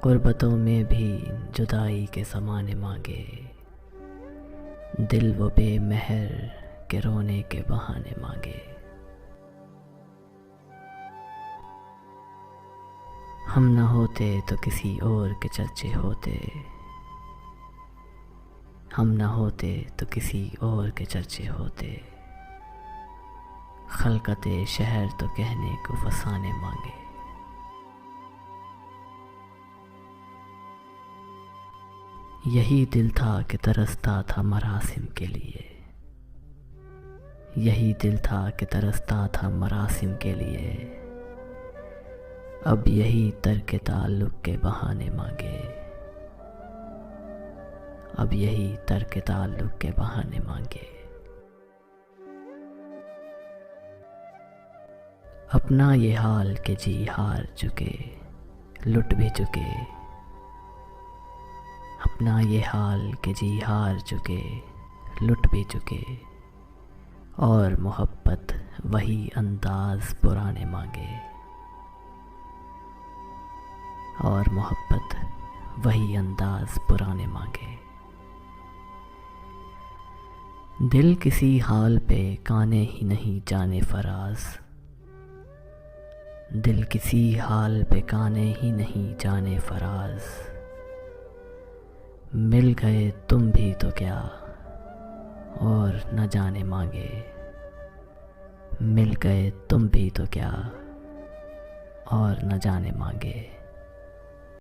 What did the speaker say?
गुर्बतों में भी जुदाई के ज़माने मांगे, दिल वो बेमहर के रोने के बहाने मांगे। हम न होते तो किसी और के चर्चे होते, हम न होते तो किसी और के चर्चे होते। खलकते शहर तो कहने को फसाने मांगे। यही दिल था कि तरसता था मरासिम के लिए, यही दिल था कि तरसता था मरासिम के लिए। अब यही तर्क ताल्लुक़ के बहाने मांगे, अब यही तर्क ताल्लुक़ के बहाने मांगे। अपना ये हाल के जी हार चुके, लुट भी चुके। अपना ये हाल के जी हार चुके, लुट भी चुके। और मोहब्बत वही अंदाज़ पुराने मांगे, और मोहब्बत वही अंदाज़ पुराने मांगे। दिल किसी हाल पे काने ही नहीं जाने फराज, दिल किसी हाल पे काने ही नहीं जाने फराज। मिल गए तुम भी तो क्या और न जाने मांगे, मिल गए तुम भी तो क्या और न जाने मांगे।